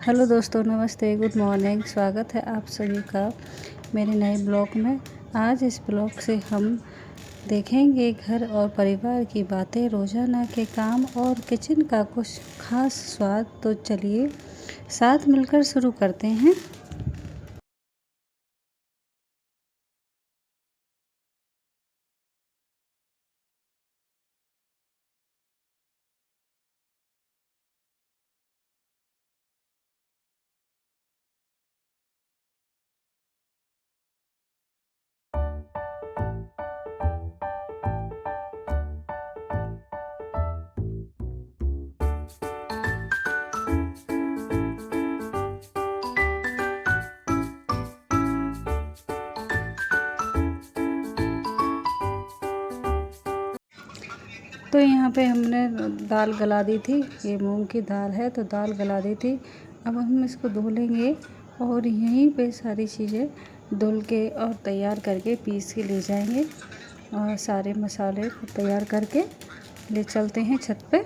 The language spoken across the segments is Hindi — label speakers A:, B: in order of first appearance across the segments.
A: हेलो दोस्तों, नमस्ते, गुड मॉर्निंग। स्वागत है आप सभी का मेरे नए ब्लॉग में। आज इस ब्लॉग से हम देखेंगे घर और परिवार की बातें, रोज़ाना के काम और किचन का कुछ खास स्वाद। तो चलिए साथ मिलकर शुरू करते हैं। तो यहाँ पे हमने दाल गला दी थी। ये मूंग की दाल है, तो दाल गला दी थी। अब हम इसको धो लेंगे और यहीं पे सारी चीज़ें धुल के और तैयार करके पीस के ले जाएंगे। और सारे मसाले को तैयार करके ले चलते हैं छत पे,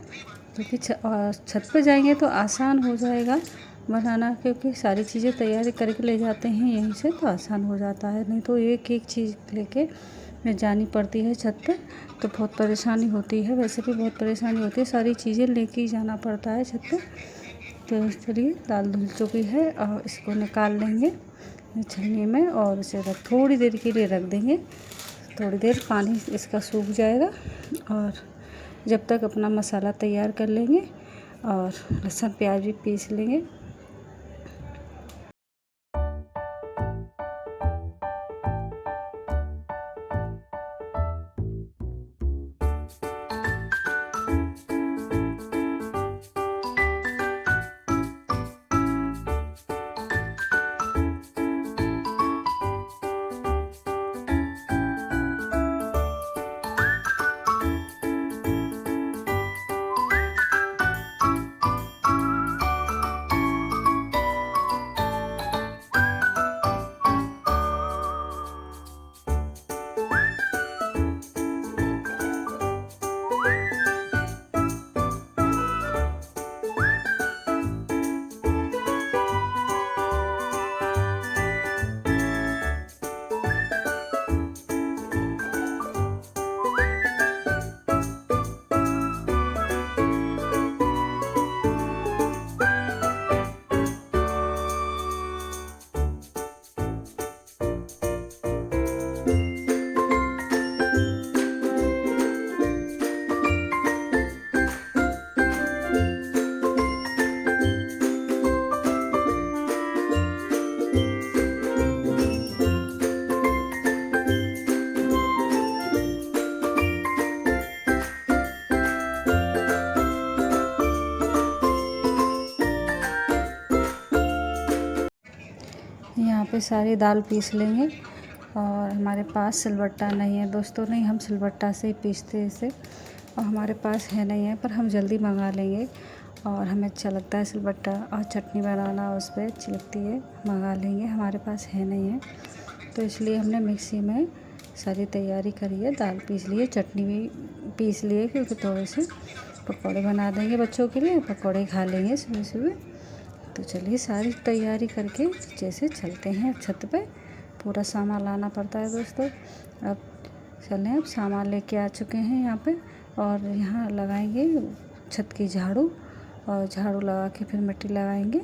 A: क्योंकि छत पे जाएंगे तो आसान हो जाएगा बनाना, क्योंकि सारी चीज़ें तैयारी करके ले जाते हैं यहीं से, तो आसान हो जाता है। नहीं तो एक एक चीज़ लेके जानी पड़ती है छत पे, तो बहुत परेशानी होती है। वैसे भी बहुत परेशानी होती है, सारी चीज़ें लेके ही जाना पड़ता है छत पे। तो चलिए, दाल धुल चुकी है और इसको निकाल लेंगे छलनी में और इसे थोड़ी देर के लिए रख देंगे। थोड़ी देर पानी इसका सूख जाएगा और जब तक अपना मसाला तैयार कर लेंगे और लहसुन प्याज भी पीस लेंगे। यहाँ पे सारी दाल पीस लेंगे और हमारे पास सिलबट्टा नहीं है दोस्तों, नहीं, हम सिलबट्टा से ही पीसते हैं इसे, और हमारे पास है नहीं है, पर हम जल्दी मंगा लेंगे। और हमें अच्छा लगता है सिलबट्टा, और चटनी बनाना उस पर अच्छी लगती है, मंगा लेंगे। हमारे पास है नहीं है, तो इसलिए हमने मिक्सी में सारी तैयारी करी है। दाल पीस ली है, चटनी भी पीस ली है, क्योंकि थोड़े से पकौड़े बना देंगे बच्चों के लिए, पकौड़े खा लेंगे सुबह सुबह। तो चलिए सारी तैयारी करके जैसे चलते हैं छत पे। पूरा सामान लाना पड़ता है दोस्तों। अब चलें, अब सामान लेके आ चुके हैं यहाँ पे, और यहाँ लगाएंगे छत की झाड़ू, और झाड़ू लगा के फिर मिट्टी लगाएंगे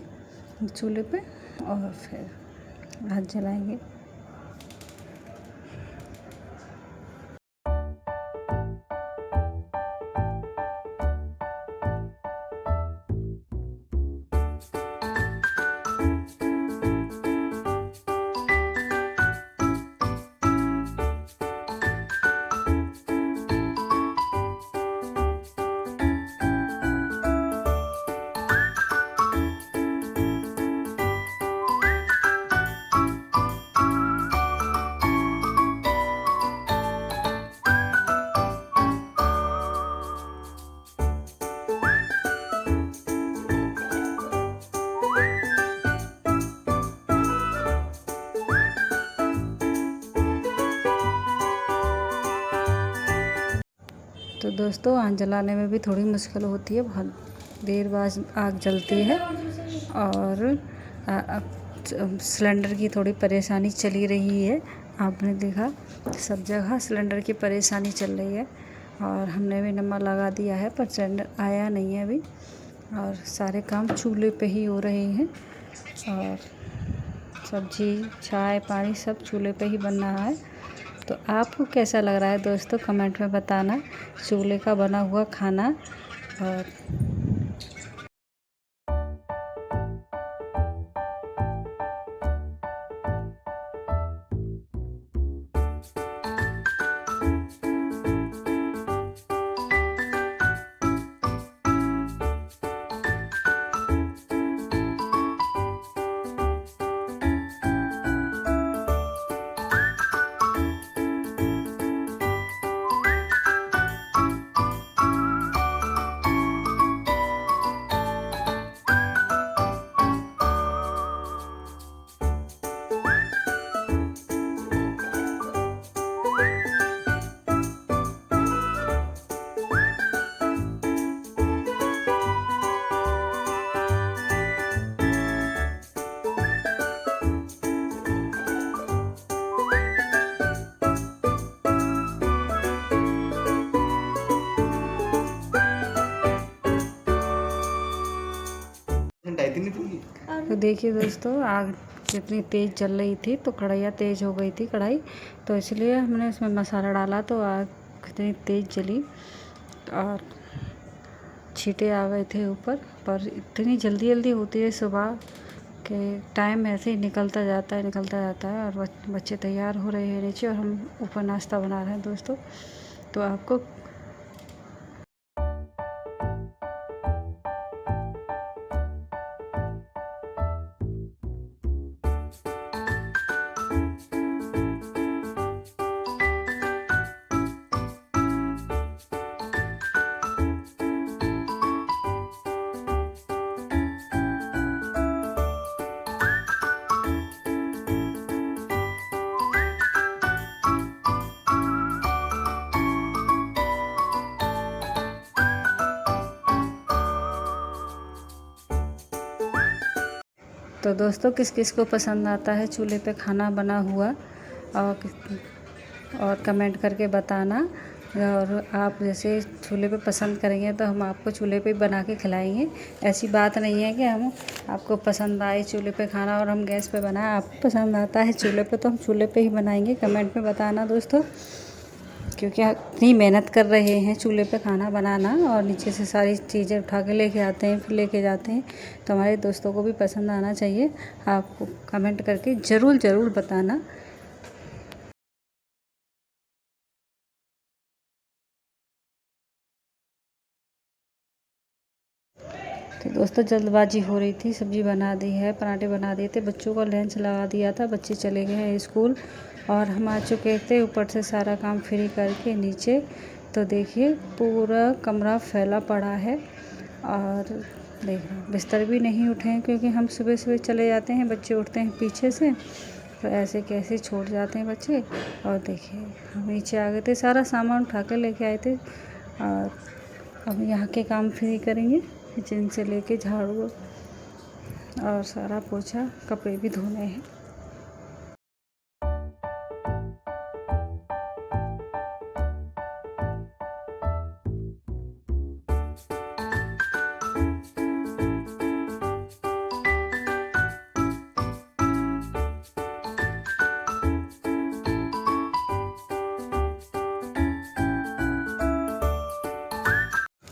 A: चूल्हे पे और फिर हाथ जलाएंगे। तो दोस्तों, आग जलाने में भी थोड़ी मुश्किल होती है, बहुत देर बाद आग जलती है। और सिलेंडर की थोड़ी परेशानी चली रही है। आपने देखा सब जगह सिलेंडर की परेशानी चल रही है। और हमने भी नंबर लगा दिया है पर सिलेंडर आया नहीं है अभी। और सारे काम चूल्हे पे ही हो रहे हैं। और सब्जी, चाय, पानी सब चूल्हे पे ही बन रहा है। तो आपको कैसा लग रहा है दोस्तों, कमेंट में बताना चूल्हे का बना हुआ खाना। और तो देखिए दोस्तों, आग जितनी तेज़ जल रही थी तो कढ़ाइया तेज़ हो गई थी कढ़ाई, तो इसलिए हमने इसमें मसाला डाला तो आग कितनी तेज़ जली और छींटे आ गए थे ऊपर। पर इतनी जल्दी जल्दी होती है सुबह के टाइम, ऐसे ही निकलता जाता है। और बच्चे तैयार हो रहे हैं नीचे और हम ऊपर नाश्ता बना रहे हैं दोस्तों। तो आपको तो दोस्तों किस किस को पसंद आता है चूल्हे पे खाना बना हुआ, और कमेंट करके बताना। और आप जैसे चूल्हे पे पसंद करेंगे तो हम आपको चूल्हे पे बना के खिलाएंगे। ऐसी बात नहीं है कि हम आपको पसंद आए चूल्हे पे खाना और हम गैस पे बनाएं। आपको पसंद आता है चूल्हे पे तो हम चूल्हे पे ही बनाएंगे। कमेंट में बताना दोस्तों, क्योंकि इतनी मेहनत कर रहे हैं चूल्हे पे खाना बनाना और नीचे से सारी चीज़ें उठा के लेके आते हैं, फिर लेके जाते हैं। तो हमारे दोस्तों को भी पसंद आना चाहिए। आपको कमेंट करके ज़रूर बताना। तो दोस्तों जल्दबाजी हो रही थी, सब्ज़ी बना दी है, पराठे बना दिए थे, बच्चों को लंच लगा दिया था, बच्चे चले गए हैं स्कूल और हम आ चुके थे ऊपर से सारा काम फ्री करके नीचे। तो देखिए पूरा कमरा फैला पड़ा है और देखिए बिस्तर भी नहीं उठे हैं क्योंकि हम सुबह सुबह चले जाते हैं, बच्चे उठते हैं पीछे से, तो ऐसे कैसे छोड़ जाते हैं बच्चे। और देखिए हम नीचे आ गए थे, सारा सामान उठा कर लेके आए थे और अब यहाँ के काम फ्री करेंगे। किचन से लेके झाड़ू और सारा पोछा, कपड़े भी धोने हैं।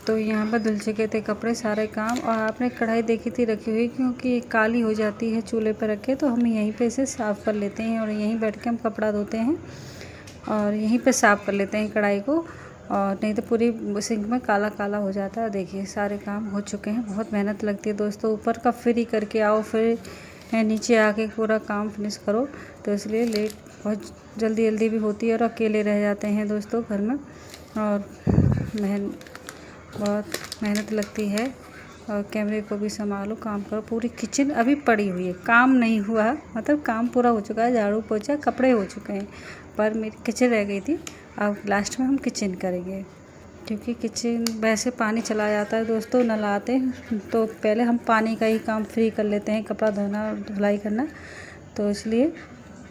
A: तो यहाँ पर धुल चुके थे कपड़े सारे काम। और आपने कढ़ाई देखी थी रखी हुई, क्योंकि काली हो जाती है चूल्हे पर रखे, तो हम यहीं पे इसे साफ़ कर लेते हैं और यहीं बैठ के हम कपड़ा धोते हैं और यहीं पे साफ़ कर लेते हैं कढ़ाई को। और नहीं तो पूरी सिंक में काला काला हो जाता है। देखिए सारे काम हो चुके हैं। बहुत मेहनत लगती है दोस्तों, ऊपर का फ्री करके आओ फिर नीचे आके पूरा काम फिनिश करो, तो इसलिए लेट बहुत जल्दी भी होती है और अकेले रह जाते हैं दोस्तों घर में। और बहुत मेहनत लगती है और कैमरे को भी संभालो, काम करो। पूरी किचन अभी पड़ी हुई है, काम नहीं हुआ, मतलब काम पूरा हो चुका है, झाड़ू पोछा कपड़े हो चुके हैं, पर मेरी किचन रह गई थी। अब लास्ट में हम किचन करेंगे। क्योंकि किचन वैसे पानी चला जाता है दोस्तों, नल आते हैं तो पहले हम पानी का ही काम फ्री कर लेते हैं, कपड़ा धोना और धुलाई करना, तो इसलिए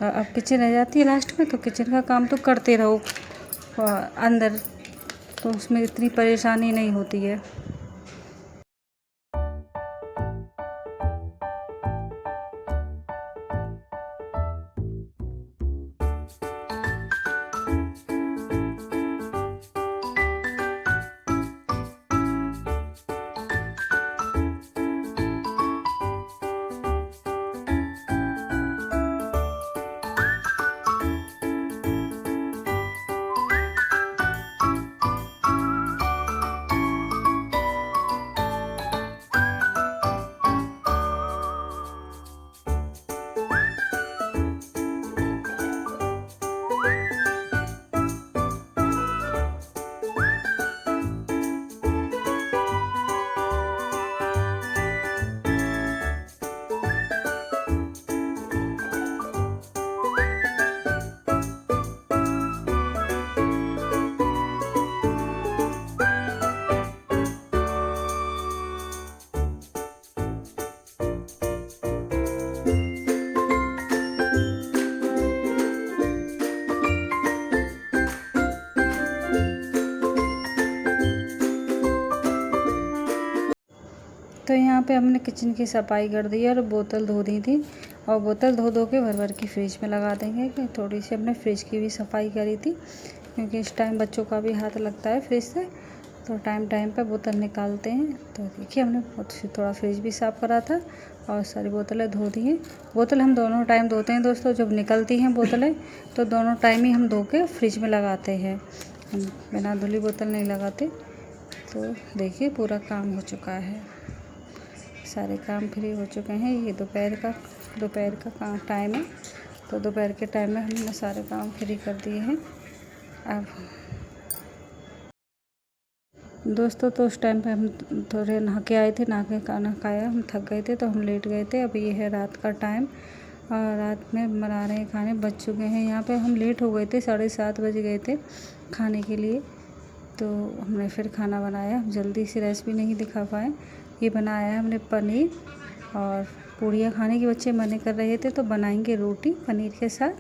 A: अब किचन रह जाती है लास्ट में, तो किचन का काम तो करते रहो अंदर, तो उसमें इतनी परेशानी नहीं होती है। तो यहाँ पे हमने किचन की सफाई कर दी और बोतल धो दी थी, और बोतल धो धो के भर भर के फ्रिज में लगा देंगे। कि थोड़ी सी हमने फ्रिज की भी सफाई करी थी, क्योंकि इस टाइम बच्चों का भी हाथ लगता है फ्रिज से, तो टाइम टाइम पे बोतल निकालते हैं। तो देखिए हमने थोड़ा फ्रिज भी साफ़ करा था और सारी बोतलें धो दी हैं। बोतल हम दोनों टाइम धोते हैं दोस्तों, जब निकलती हैं बोतलें तो दोनों टाइम ही हम धो के फ्रिज में लगाते हैं, हम बिना धुली बोतल नहीं लगाते। तो देखिए पूरा काम हो चुका है, सारे काम फ्री हो चुके हैं। ये दोपहर का काम टाइम है, तो दोपहर के टाइम में हमने सारे काम फ्री कर दिए हैं। अब दोस्तों तो उस टाइम पे हम थोड़े नहा के आए थे, नहा के खाना खाया, हम थक गए थे तो हम लेट गए थे। अब ये है रात का टाइम और रात में बना रहे हैं खाने, बज चुके हैं यहाँ पे, हम लेट हो गए थे, 7:30 बज गए थे खाने के लिए। तो हमने फिर खाना बनाया, जल्दी से रेसिपी नहीं दिखा पाए। ये बनाया है हमने पनीर और पूड़ियाँ खाने के बच्चे मना कर रहे थे, तो बनाएंगे रोटी पनीर के साथ।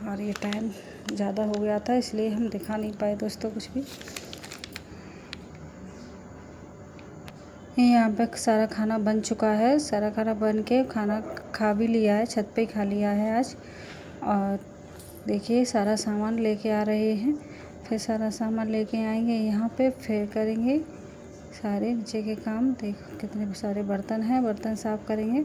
A: और ये टाइम ज़्यादा हो गया था इसलिए हम दिखा नहीं पाए दोस्तों कुछ भी। यहाँ पे सारा खाना बन चुका है, सारा खाना बन के खाना खा भी लिया है, छत पे खा लिया है आज। और देखिए सारा सामान लेके आ रहे हैं, फिर सारा सामान लेके आएंगे यहाँ पे, फिर करेंगे सारे नीचे के काम। देखो कितने सारे बर्तन हैं, बर्तन साफ़ करेंगे।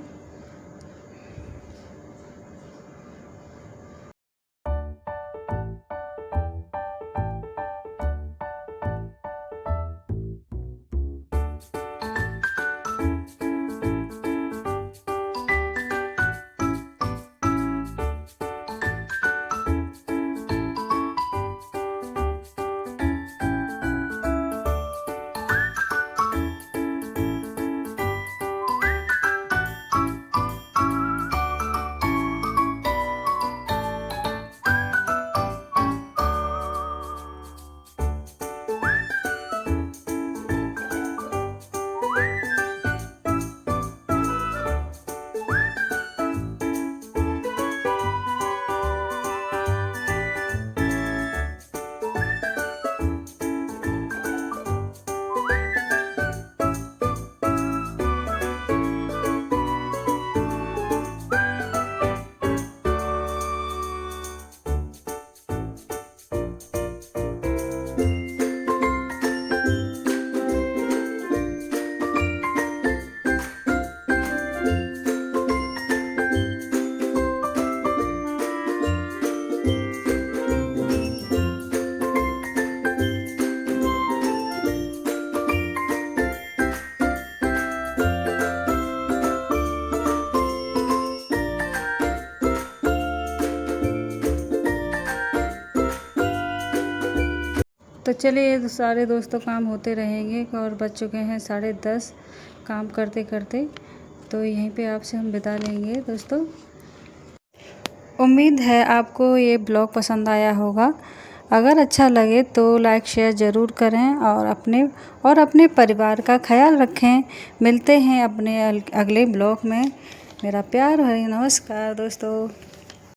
A: तो चलिए सारे दोस्तों काम होते रहेंगे और बज चुके हैं 10:30 काम करते करते। तो यहीं पे आपसे हम विदा लेंगे दोस्तों। उम्मीद है आपको ये ब्लॉग पसंद आया होगा। अगर अच्छा लगे तो लाइक शेयर ज़रूर करें और अपने परिवार का ख्याल रखें। मिलते हैं अपने अगले ब्लॉग में। मेरा प्यार भरी नमस्कार दोस्तों।